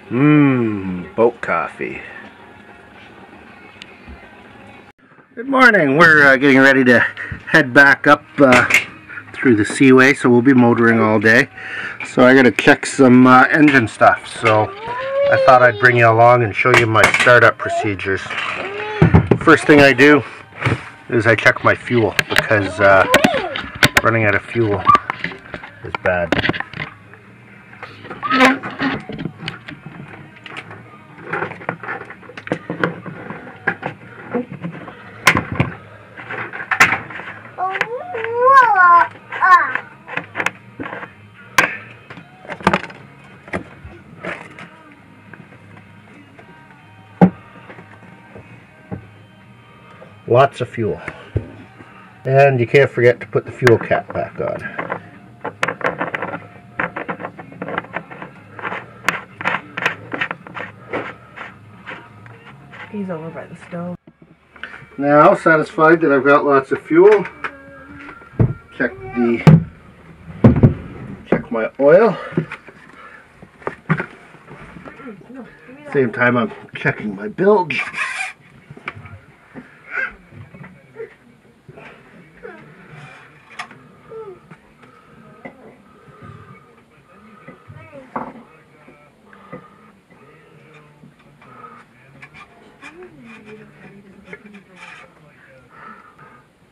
Boat coffee. Good morning. We're getting ready to head back up through the seaway, so we'll be motoring all day. So I gotta check some engine stuff. So I thought I'd bring you along and show you my startup procedures. First thing I do is I check my fuel, because running out of fuel is bad. Lots of fuel. And you can't forget to put the fuel cap back on. He's over by the stove. Now, satisfied that I've got lots of fuel, check my oil. Same time I'm checking my bilge.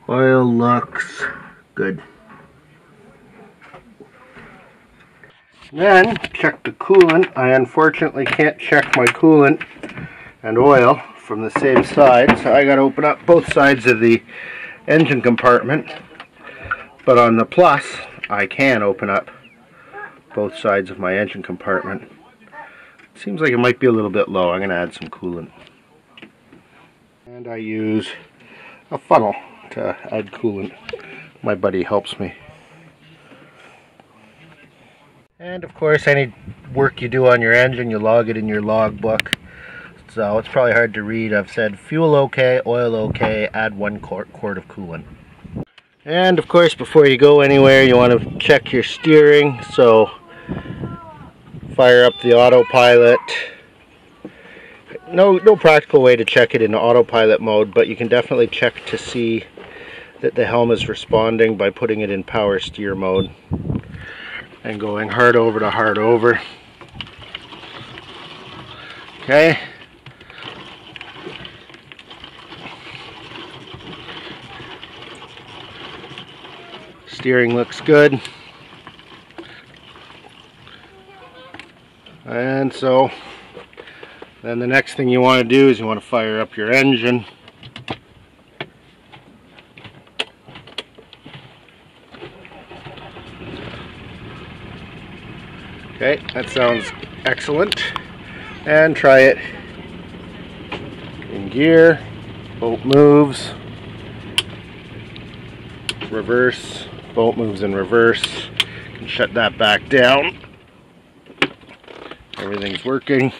Oil looks good. Then check the coolant. I unfortunately can't check my coolant and oil from the same side, so I got to open up both sides of the engine compartment. But on the Plus, I can open up both sides of my engine compartment. It seems like it might be a little bit low. I'm going to add some coolant. And I use a funnel to add coolant. My buddy helps me. And of course, any work you do on your engine, you log it in your log book. So it's probably hard to read. I've said fuel okay, oil okay, add 1 quart of coolant. And of course, before you go anywhere, you want to check your steering. So fire up the autopilot. No practical way to check it in autopilot mode, but you can definitely check to see that the helm is responding by putting it in power steer mode and going hard over to hard over. Okay. Steering looks good. And so then the next thing you want to do is you want to fire up your engine. Okay, that sounds excellent. And try it in gear. Boat moves. Reverse. Boat moves in reverse. You can shut that back down. Everything's working.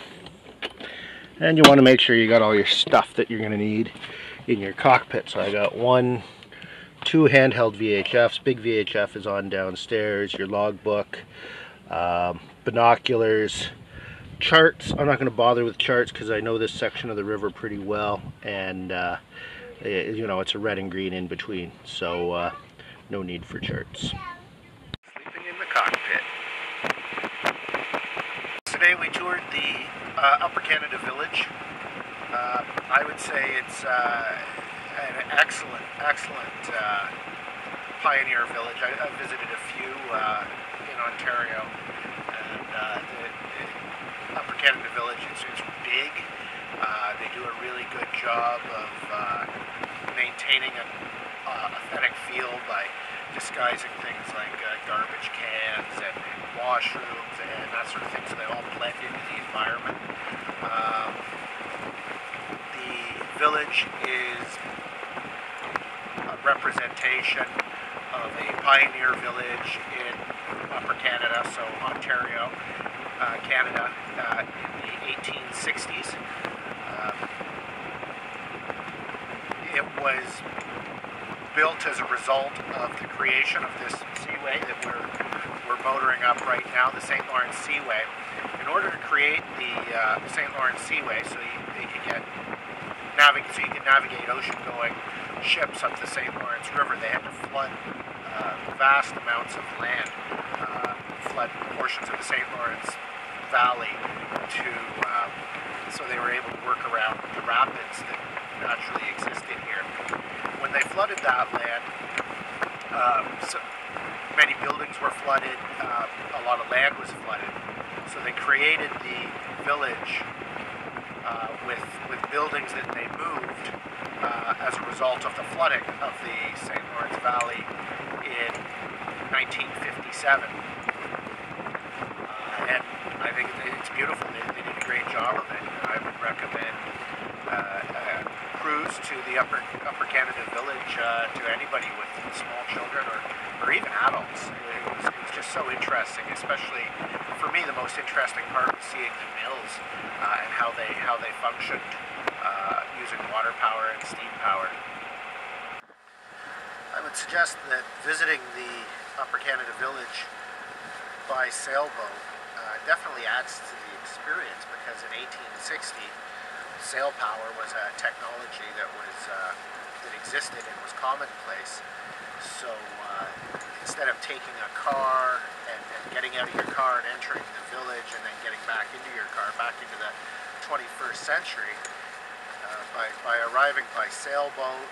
And you want to make sure you got all your stuff that you're going to need in your cockpit. So I got 2 handheld VHFs. Big VHF is on downstairs. Your logbook. Binoculars, charts. I'm not going to bother with charts because I know this section of the river pretty well, and you know, it's a red and green in between, so no need for charts. Sleeping in the cockpit. Today we toured the Upper Canada Village. I would say it's an excellent pioneer village. I visited a few in Ontario, and the Upper Canada Village, it's big. They do a really good job of maintaining an authentic feel by disguising things like garbage cans and washrooms and that sort of thing, so they all blend into the environment. The village is a representation of a pioneer village in Upper Canada, so Ontario, Canada, in the 1860s. It was built as a result of the creation of this seaway that we're motoring up right now, the St. Lawrence Seaway. In in order to create the St. Lawrence Seaway, so you could navigate ocean-going ships up the St. Lawrence River, they had to flood vast amounts of land, flood portions of the St. Lawrence Valley so they were able to work around the rapids that naturally existed here. When they flooded that land, so many buildings were flooded, a lot of land was flooded, so they created the village with buildings that they moved as a result of the flooding of the St. Lawrence Valley in 1957. And I think it's beautiful. They did a great job of it. I would recommend a cruise to the Upper Canada Village to anybody with small children or even adults. It was just so interesting, especially for me. The most interesting part was seeing the mills and how they functioned using water power and steam power. I would suggest that visiting the Upper Canada Village by sailboat definitely adds to the experience, because in 1860 sail power was a technology that existed and was commonplace. So instead of taking a car and getting out of your car and entering the village and then getting back into your car, back into the 21st century, by arriving by sailboat,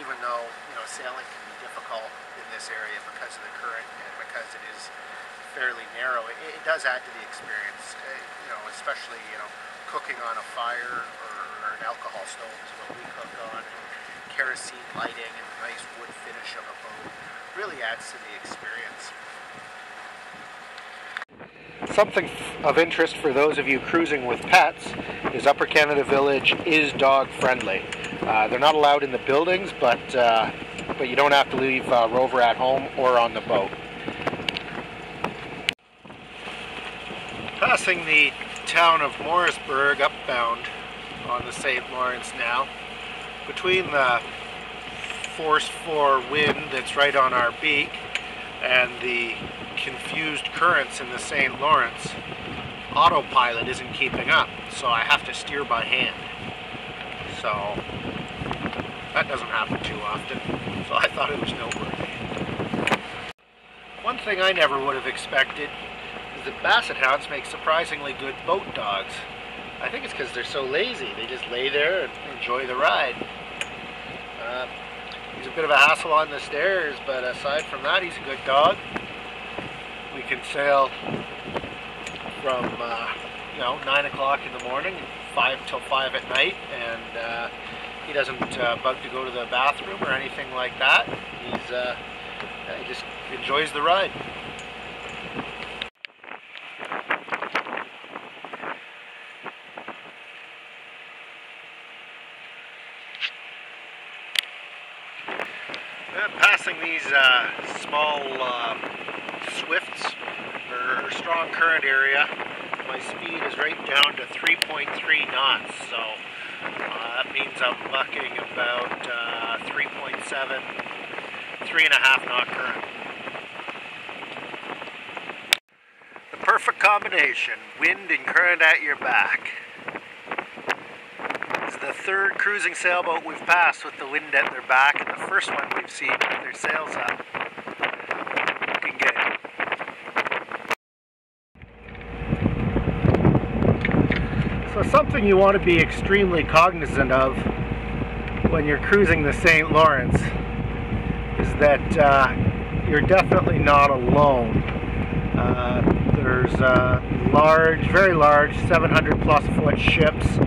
even though sailing can be difficult in this area because of the current and because it is fairly narrow, it does add to the experience. Especially cooking on a fire or an alcohol stove is what we cook on, and kerosene lighting and the nice wood finish of a boat really adds to the experience. Something of interest for those of you cruising with pets is Upper Canada Village is dog friendly. They're not allowed in the buildings, but you don't have to leave Rover at home or on the boat. Passing the town of Morrisburg upbound on the St. Lawrence now, between the force 4 wind that's right on our beak and the confused currents in the St. Lawrence, autopilot isn't keeping up, so I have to steer by hand. So that doesn't happen too often, so I thought it was noteworthy. One thing I never would have expected is that Basset Hounds make surprisingly good boat dogs. I think it's because they're so lazy. They just lay there and enjoy the ride. He's a bit of a hassle on the stairs, but aside from that, he's a good dog. We can sail from 9 o'clock in the morning, 5 till 5 at night, and he doesn't bug to go to the bathroom or anything like that. He just enjoys the ride. Passing these small swifts or strong current area, my speed is right down to 3.3 knots, so that means I'm bucking about 3.7, 3.5 knot current. The perfect combination, wind and current at your back. This is the third cruising sailboat we've passed with the wind at their back, and the first one we've seen with their sails up. Looking good. So something you want to be extremely cognizant of when you're cruising the St. Lawrence is that you're definitely not alone. There's large, very large, 700 plus foot ships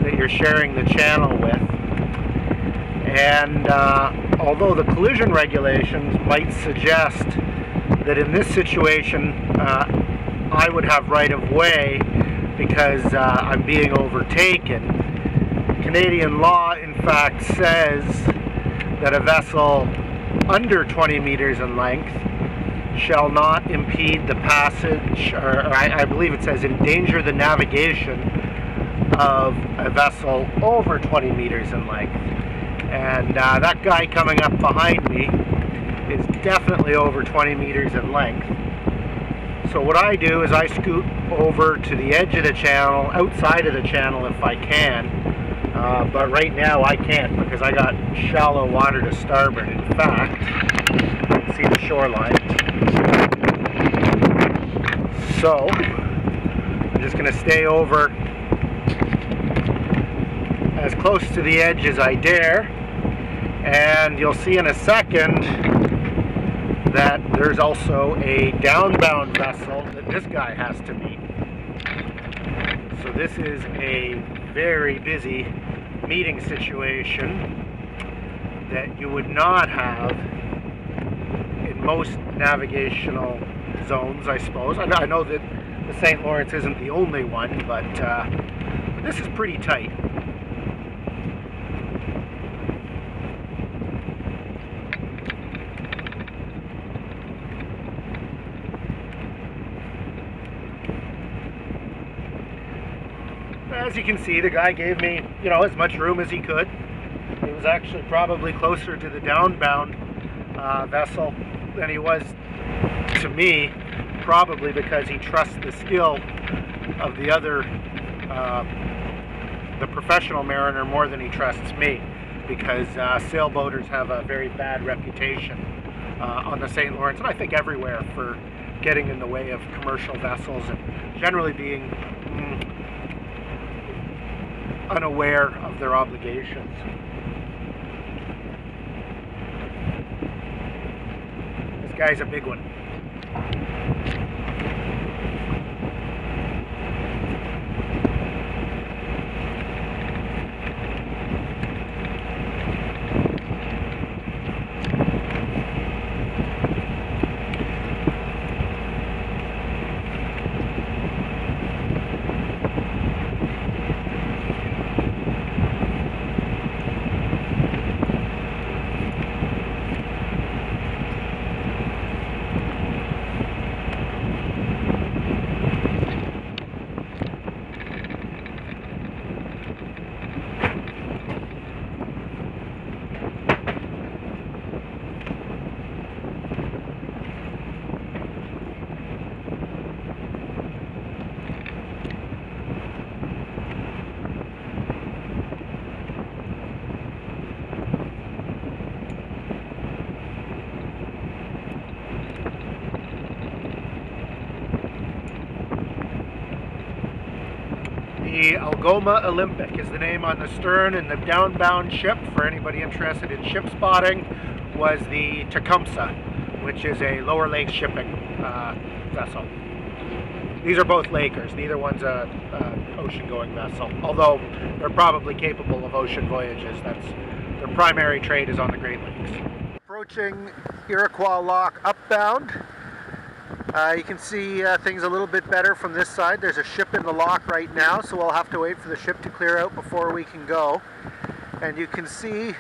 that you're sharing the channel with, and although the collision regulations might suggest that in this situation I would have right of way because I'm being overtaken, Canadian law in fact says that a vessel under 20 meters in length shall not impede the passage, or I believe it says endanger the navigation of a vessel over 20 meters in length. And that guy coming up behind me is definitely over 20 meters in length. So what I do is I scoot over to the edge of the channel, outside of the channel if I can, but right now I can't because I got shallow water to starboard. In fact, see the shoreline. So I'm just going to stay over as close to the edge as I dare, and you'll see in a second that there's also a downbound vessel that this guy has to meet. So this is a very busy meeting situation that you would not have in most navigational zones, I suppose. I know that the St. Lawrence isn't the only one, but this is pretty tight. As you can see, the guy gave me, as much room as he could. He was actually probably closer to the downbound vessel than he was to me, probably because he trusts the skill of the other, the professional mariner more than he trusts me, because sailboaters have a very bad reputation on the St. Lawrence, and I think everywhere, for getting in the way of commercial vessels and generally being unaware of their obligations. This guy's a big one. The Algoma Olympic is the name on the stern, and the downbound ship, for anybody interested in ship spotting, was the Tecumseh, which is a lower lake shipping vessel. These are both Lakers. Neither one's a ocean-going vessel, although they're probably capable of ocean voyages. Their primary trade is on the Great Lakes. Approaching Iroquois Lock upbound. You can see things a little bit better from this side. There's a ship in the lock right now, so we'll have to wait for the ship to clear out before we can go. And you can see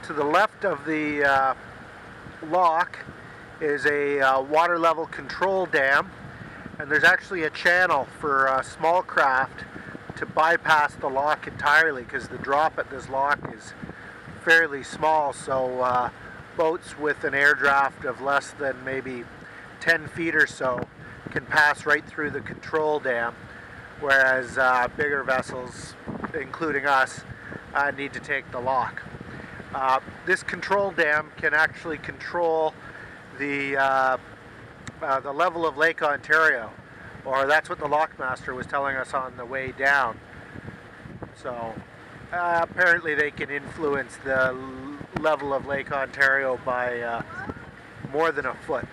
to the left of the lock is a water level control dam, and there's actually a channel for small craft to bypass the lock entirely, because the drop at this lock is fairly small, so boats with an air draft of less than maybe 10 feet or so can pass right through the control dam, whereas bigger vessels, including us, need to take the lock. This control dam can actually control the level of Lake Ontario, or that's what the lockmaster was telling us on the way down. So apparently they can influence the level of Lake Ontario by more than a foot.